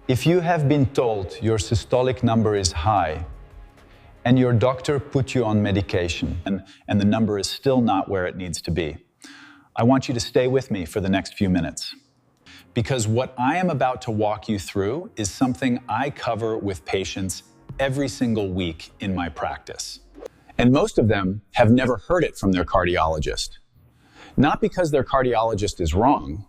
If you have been told your systolic number is high and your doctor put you on medication and the number is still not where it needs to be, I want you to stay with me for the next few minutes. Because what I am about to walk you through is something I cover with patients every single week in my practice. And most of them have never heard it from their cardiologist. Not because their cardiologist is wrong,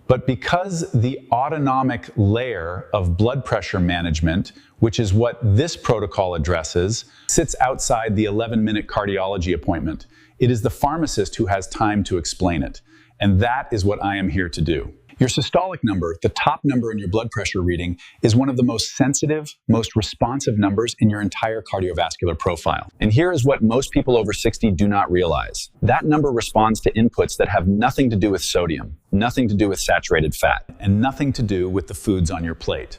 but because the autonomic layer of blood pressure management, which is what this protocol addresses, sits outside the 11-minute cardiology appointment. It is the pharmacist who has time to explain it. And that is what I am here to do. Your systolic number, the top number in your blood pressure reading, is one of the most sensitive, most responsive numbers in your entire cardiovascular profile. And here is what most people over 60 do not realize. That number responds to inputs that have nothing to do with sodium, nothing to do with saturated fat, and nothing to do with the foods on your plate.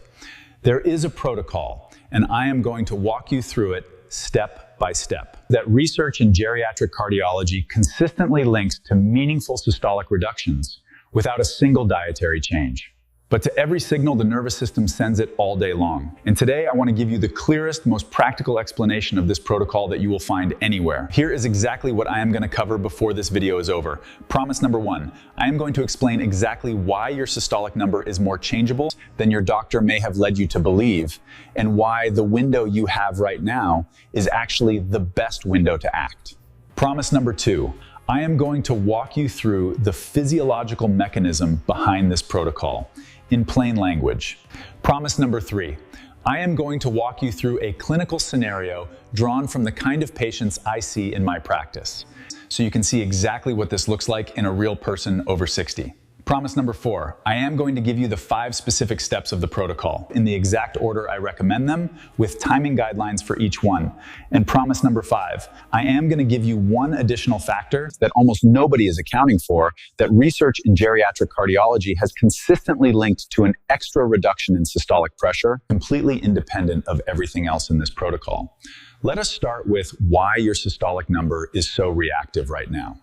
There is a protocol, and I am going to walk you through it step by step. That research in geriatric cardiology consistently links to meaningful systolic reductions without a single dietary change. But to every signal, the nervous system sends it all day long. And today, I want to give you the clearest, most practical explanation of this protocol that you will find anywhere. Here is exactly what I am going to cover before this video is over. Promise number one, I am going to explain exactly why your systolic number is more changeable than your doctor may have led you to believe, and why the window you have right now is actually the best window to act. Promise number two, I am going to walk you through the physiological mechanism behind this protocol in plain language. Promise number three, I am going to walk you through a clinical scenario drawn from the kind of patients I see in my practice, so you can see exactly what this looks like in a real person over 60. Promise number four, I am going to give you the 5 specific steps of the protocol in the exact order I recommend them, with timing guidelines for each one. And promise number 5, I am going to give you one additional factor that almost nobody is accounting for, that research in geriatric cardiology has consistently linked to an extra reduction in systolic pressure, completely independent of everything else in this protocol. Let us start with why your systolic number is so reactive right now.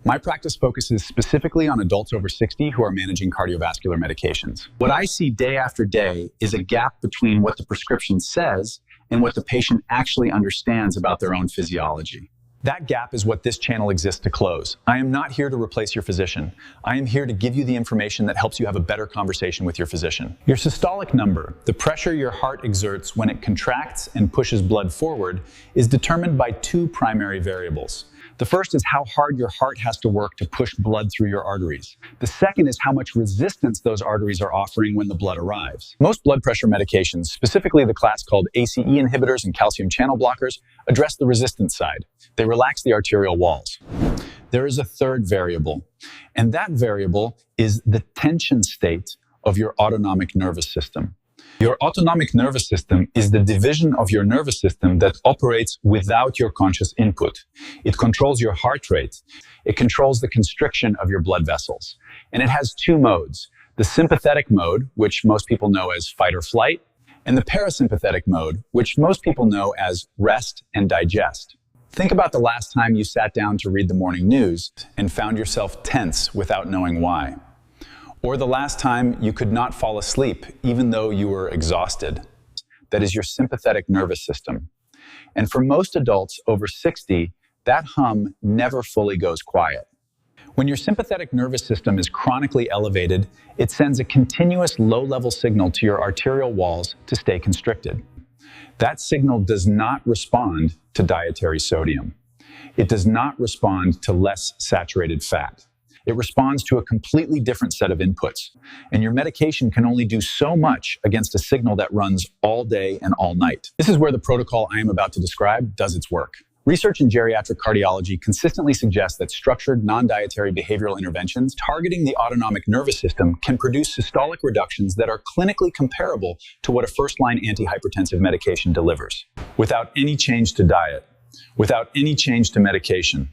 My practice focuses specifically on adults over 60 who are managing cardiovascular medications. What I see day after day is a gap between what the prescription says and what the patient actually understands about their own physiology. That gap is what this channel exists to close. I am not here to replace your physician. I am here to give you the information that helps you have a better conversation with your physician. Your systolic number, the pressure your heart exerts when it contracts and pushes blood forward, is determined by 2 primary variables. The first is how hard your heart has to work to push blood through your arteries. The second is how much resistance those arteries are offering when the blood arrives. Most blood pressure medications, specifically the class called ACE inhibitors and calcium channel blockers, address the resistance side. They relax the arterial walls. There is a third variable, and that variable is the tension state of your autonomic nervous system. Your autonomic nervous system is the division of your nervous system that operates without your conscious input. It controls your heart rate. It controls the constriction of your blood vessels. And it has 2 modes: the sympathetic mode, which most people know as fight or flight, and the parasympathetic mode, which most people know as rest and digest. Think about the last time you sat down to read the morning news and found yourself tense without knowing why. Or the last time you could not fall asleep even though you were exhausted. That is your sympathetic nervous system. And for most adults over 60, that hum never fully goes quiet. When your sympathetic nervous system is chronically elevated, it sends a continuous low-level signal to your arterial walls to stay constricted. That signal does not respond to dietary sodium. It does not respond to less saturated fat. It responds to a completely different set of inputs. And your medication can only do so much against a signal that runs all day and all night. This is where the protocol I am about to describe does its work. Research in geriatric cardiology consistently suggests that structured, non-dietary behavioral interventions targeting the autonomic nervous system can produce systolic reductions that are clinically comparable to what a first-line antihypertensive medication delivers, without any change to diet, without any change to medication.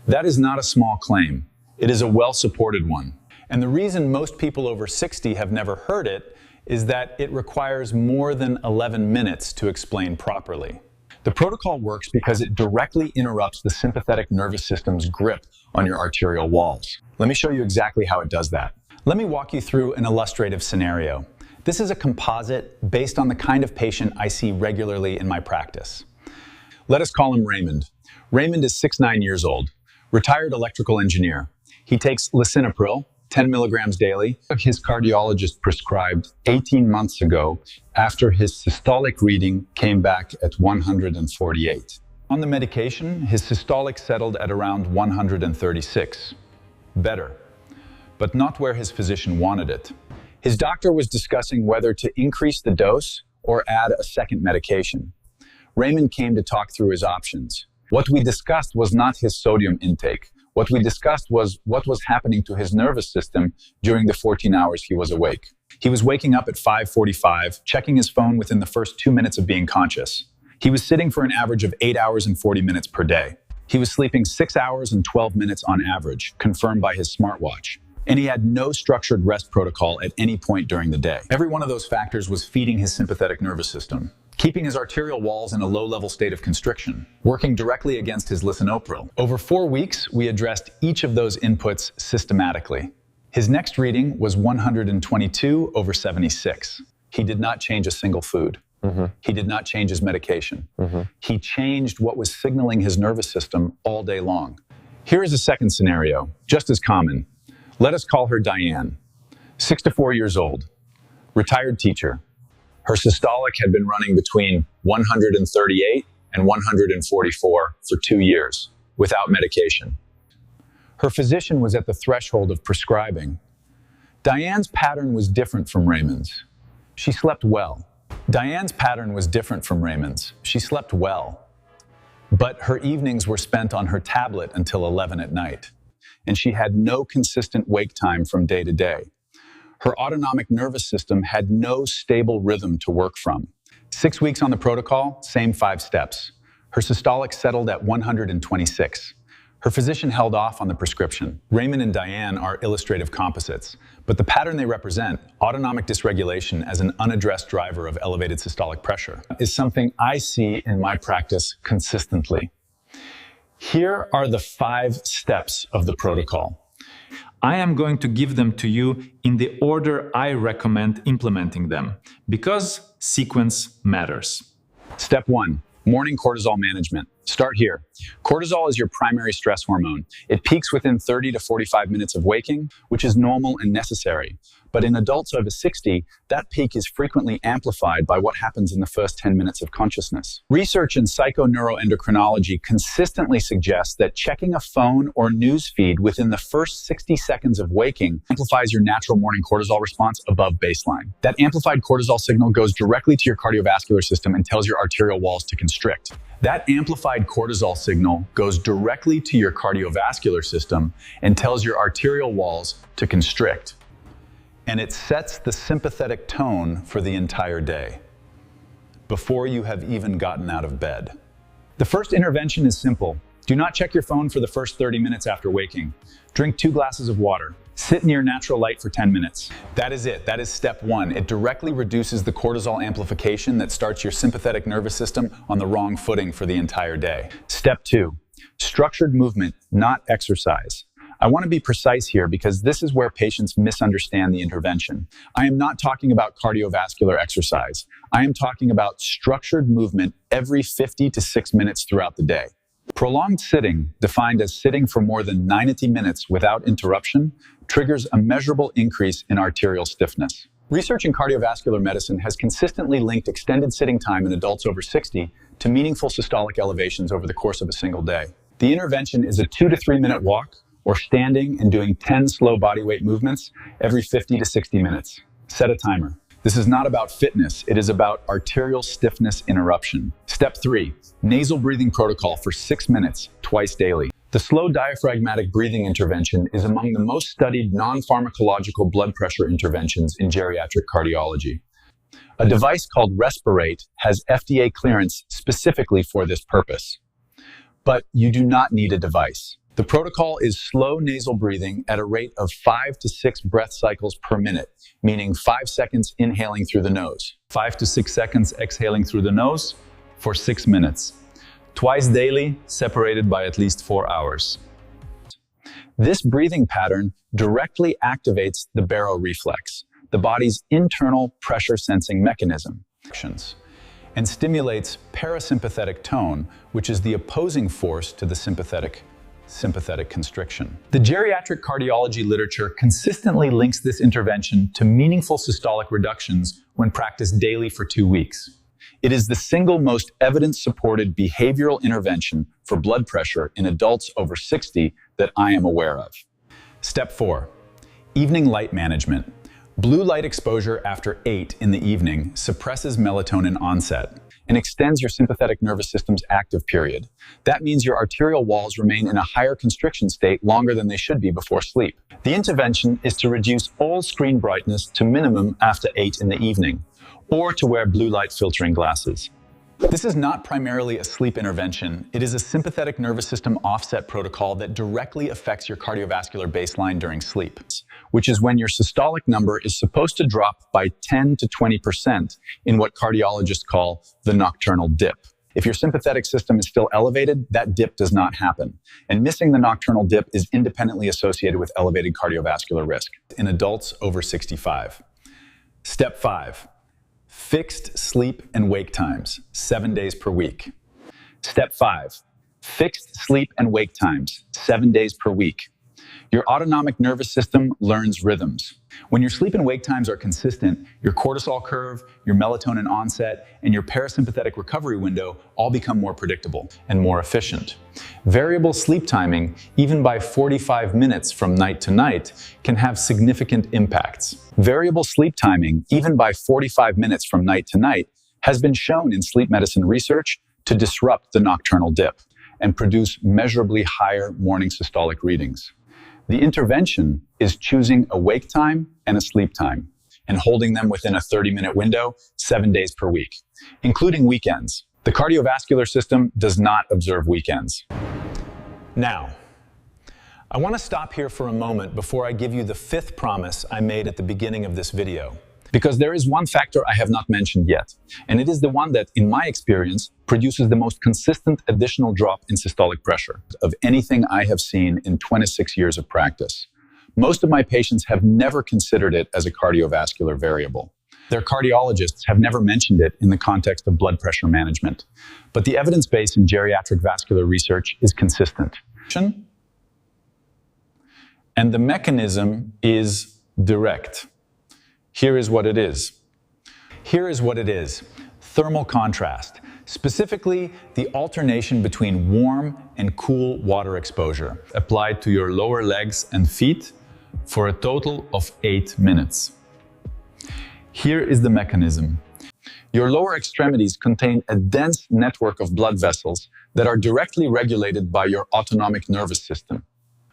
That is not a small claim. It is a well-supported one. And the reason most people over 60 have never heard it is that it requires more than 11 minutes to explain properly. The protocol works because it directly interrupts the sympathetic nervous system's grip on your arterial walls. Let me show you exactly how it does that. Let me walk you through an illustrative scenario. This is a composite based on the kind of patient I see regularly in my practice. Let us call him Raymond. Raymond is 69 years old, retired electrical engineer. He takes lisinopril, 10 milligrams daily. His cardiologist prescribed 18 months ago after his systolic reading came back at 148. On the medication, his systolic settled at around 136. Better, but not where his physician wanted it. His doctor was discussing whether to increase the dose or add a second medication. Raymond came to talk through his options. What we discussed was not his sodium intake. What we discussed was what was happening to his nervous system during the 14 hours he was awake. He was waking up at 5:45, checking his phone within the first 2 minutes of being conscious. He was sitting for an average of 8 hours and 40 minutes per day. He was sleeping 6 hours and 12 minutes on average, confirmed by his smartwatch. And he had no structured rest protocol at any point during the day. Every one of those factors was feeding his sympathetic nervous system, keeping his arterial walls in a low-level state of constriction, working directly against his lisinopril. Over 4 weeks, we addressed each of those inputs systematically. His next reading was 122/76. He did not change a single food. He did not change his medication. He changed what was signaling his nervous system all day long. Here is a second scenario, just as common. Let us call her Diane, 64 years old, retired teacher. Her systolic had been running between 138 and 144 for 2 years, without medication. Her physician was at the threshold of prescribing. Diane's pattern was different from Raymond's. She slept well. Diane's pattern was different from Raymond's. She slept well. But her evenings were spent on her tablet until 11 at night, and she had no consistent wake time from day to day. Her autonomic nervous system had no stable rhythm to work from. 6 weeks on the protocol, same 5 steps. Her systolic settled at 126. Her physician held off on the prescription. Raymond and Diane are illustrative composites, but the pattern they represent, autonomic dysregulation as an unaddressed driver of elevated systolic pressure, is something I see in my practice consistently. Here are the 5 steps of the protocol. I am going to give them to you in the order I recommend implementing them, because sequence matters. Step 1, morning cortisol management. Start here. Cortisol is your primary stress hormone. It peaks within 30 to 45 minutes of waking, which is normal and necessary. But in adults over 60, that peak is frequently amplified by what happens in the first 10 minutes of consciousness. Research in psychoneuroendocrinology consistently suggests that checking a phone or news feed within the first 60 seconds of waking amplifies your natural morning cortisol response above baseline. That amplified cortisol signal goes directly to your cardiovascular system and tells your arterial walls to constrict. That amplified cortisol signal goes directly to your cardiovascular system and tells your arterial walls to constrict. And it sets the sympathetic tone for the entire day, before you have even gotten out of bed. The first intervention is simple. Do not check your phone for the first 30 minutes after waking. Drink 2 glasses of water. Sit near natural light for 10 minutes. That is it. That is step 1. It directly reduces the cortisol amplification that starts your sympathetic nervous system on the wrong footing for the entire day. Step 2, structured movement, not exercise. I want to be precise here because this is where patients misunderstand the intervention. I am not talking about cardiovascular exercise. I am talking about structured movement every 50 to 6 minutes throughout the day. Prolonged sitting, defined as sitting for more than 90 minutes without interruption, triggers a measurable increase in arterial stiffness. Research in cardiovascular medicine has consistently linked extended sitting time in adults over 60 to meaningful systolic elevations over the course of a single day. The intervention is a 2 to 3 minute walk, or standing and doing 10 slow body weight movements every 50 to 60 minutes. Set a timer. This is not about fitness, it is about arterial stiffness interruption. Step 3, nasal breathing protocol for 6 minutes, twice daily. The slow diaphragmatic breathing intervention is among the most studied non-pharmacological blood pressure interventions in geriatric cardiology. A device called Respirate has FDA clearance specifically for this purpose. But you do not need a device. The protocol is slow nasal breathing at a rate of 5 to 6 breath cycles per minute, meaning 5 seconds inhaling through the nose, 5 to 6 seconds exhaling through the nose for 6 minutes. Twice daily, separated by at least 4 hours. This breathing pattern directly activates the baroreflex, the body's internal pressure sensing mechanism, and stimulates parasympathetic tone, which is the opposing force to the sympathetic constriction. The geriatric cardiology literature consistently links this intervention to meaningful systolic reductions when practiced daily for 2 weeks. It is the single most evidence-supported behavioral intervention for blood pressure in adults over 60 that I am aware of. Step 4, evening light management. Blue light exposure after 8 in the evening suppresses melatonin onset and extends your sympathetic nervous system's active period. That means your arterial walls remain in a higher constriction state longer than they should be before sleep. The intervention is to reduce all screen brightness to minimum after 8 in the evening, or to wear blue light filtering glasses. This is not primarily a sleep intervention. It is a sympathetic nervous system offset protocol that directly affects your cardiovascular baseline during sleep, which is when your systolic number is supposed to drop by 10 to 20% in what cardiologists call the nocturnal dip. If your sympathetic system is still elevated, that dip does not happen. And missing the nocturnal dip is independently associated with elevated cardiovascular risk in adults over 65. Step 5. Fixed sleep and wake times, 7 days per week. Step 5, fixed sleep and wake times, 7 days per week. Your autonomic nervous system learns rhythms. When your sleep and wake times are consistent, your cortisol curve, your melatonin onset, and your parasympathetic recovery window all become more predictable and more efficient. Variable sleep timing, even by 45 minutes from night to night, can have significant impacts. Variable sleep timing, even by 45 minutes from night to night, has been shown in sleep medicine research to disrupt the nocturnal dip and produce measurably higher morning systolic readings. The intervention is choosing a wake time and a sleep time and holding them within a 30-minute window, 7 days per week, including weekends. The cardiovascular system does not observe weekends. Now, I want to stop here for a moment before I give you the 5th promise I made at the beginning of this video, because there is one factor I have not mentioned yet, and it is the one that, in my experience, produces the most consistent additional drop in systolic pressure of anything I have seen in 26 years of practice. Most of my patients have never considered it as a cardiovascular variable. Their cardiologists have never mentioned it in the context of blood pressure management, but the evidence base in geriatric vascular research is consistent. And the mechanism is direct. Here is what it is. Here is what it is. Thermal contrast, specifically the alternation between warm and cool water exposure applied to your lower legs and feet for a total of 8 minutes. Here is the mechanism. Your lower extremities contain a dense network of blood vessels that are directly regulated by your autonomic nervous system.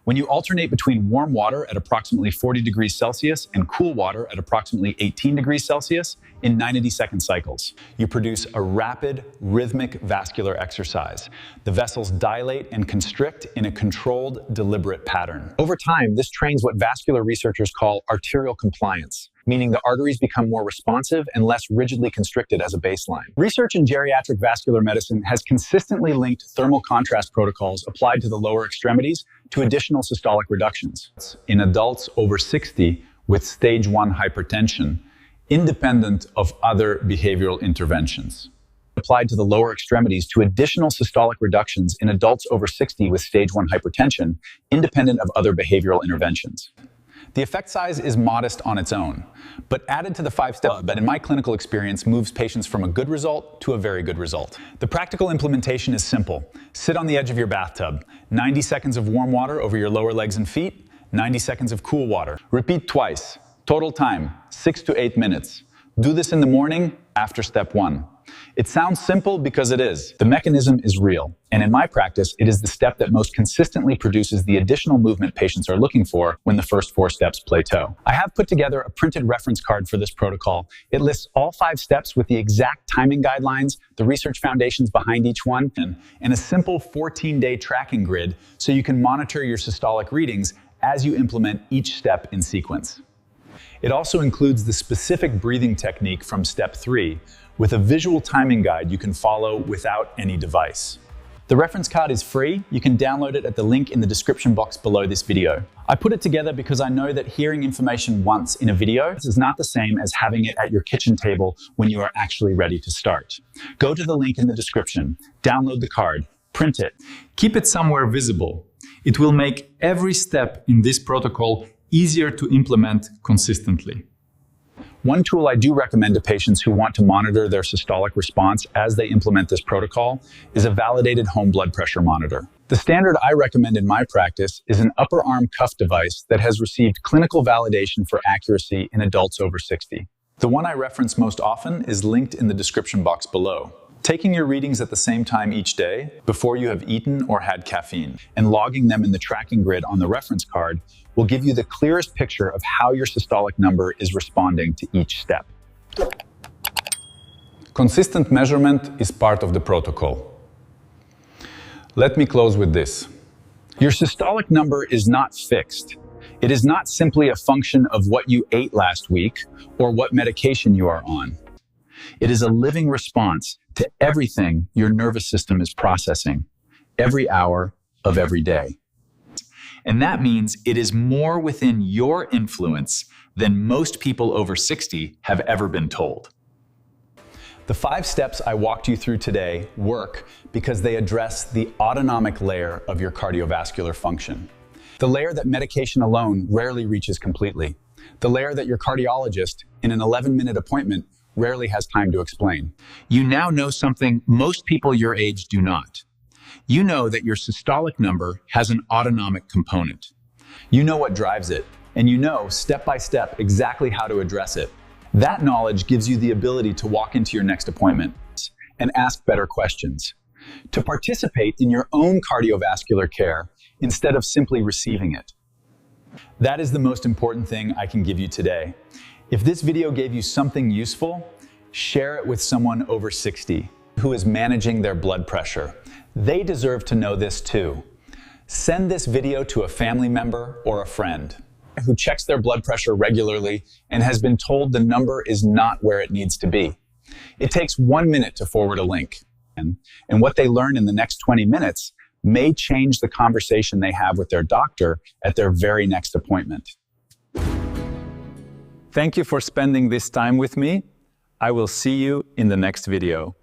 When you alternate between warm water at approximately 40 degrees Celsius and cool water at approximately 18 degrees Celsius in 90-second cycles, you produce a rapid, rhythmic vascular exercise. The vessels dilate and constrict in a controlled, deliberate pattern. Over time, this trains what vascular researchers call arterial compliance, meaning the arteries become more responsive and less rigidly constricted as a baseline. Research in geriatric vascular medicine has consistently linked thermal contrast protocols applied to the lower extremities to additional systolic reductions in adults over 60 with stage 1 hypertension, independent of other behavioral interventions. Applied to the lower extremities to additional systolic reductions in adults over 60 with stage 1 hypertension, independent of other behavioral interventions. The effect size is modest on its own, but added to the 5-step that in my clinical experience moves patients from a good result to a very good result. The practical implementation is simple. Sit on the edge of your bathtub. 90 seconds of warm water over your lower legs and feet, 90 seconds of cool water. Repeat twice. Total time, 6 to 8 minutes. Do this in the morning after step 1. It sounds simple because it is. The mechanism is real, and in my practice, it is the step that most consistently produces the additional movement patients are looking for when the first 4 steps plateau. I have put together a printed reference card for this protocol. It lists all 5 steps with the exact timing guidelines, the research foundations behind each one, and a simple 14-day tracking grid so you can monitor your systolic readings as you implement each step in sequence. It also includes the specific breathing technique from step 3, with a visual timing guide you can follow without any device. The reference card is free. You can download it at the link in the description box below this video. I put it together because I know that hearing information once in a video is not the same as having it at your kitchen table when you are actually ready to start. Go to the link in the description, download the card, print it. Keep it somewhere visible. It will make every step in this protocol easier to implement consistently. One tool I do recommend to patients who want to monitor their systolic response as they implement this protocol is a validated home blood pressure monitor. The standard I recommend in my practice is an upper arm cuff device that has received clinical validation for accuracy in adults over 60. The one I reference most often is linked in the description box below. Taking your readings at the same time each day, before you have eaten or had caffeine, and logging them in the tracking grid on the reference card will give you the clearest picture of how your systolic number is responding to each step. Consistent measurement is part of the protocol. Let me close with this. Your systolic number is not fixed. It is not simply a function of what you ate last week or what medication you are on. It is a living response to everything your nervous system is processing, every hour of every day. And that means it is more within your influence than most people over 60 have ever been told. The 5 steps I walked you through today work because they address the autonomic layer of your cardiovascular function. The layer that medication alone rarely reaches completely. The layer that your cardiologist, in an 11-minute appointment, rarely has time to explain. You now know something most people your age do not. You know that your systolic number has an autonomic component. You know what drives it, and you know step by step exactly how to address it. That knowledge gives you the ability to walk into your next appointment and ask better questions, to participate in your own cardiovascular care instead of simply receiving it. That is the most important thing I can give you today. If this video gave you something useful, share it with someone over 60 who is managing their blood pressure. They deserve to know this too. Send this video to a family member or a friend who checks their blood pressure regularly and has been told the number is not where it needs to be. It takes 1 minute to forward a link, and what they learn in the next 20 minutes may change the conversation they have with their doctor at their very next appointment. Thank you for spending this time with me. I will see you in the next video.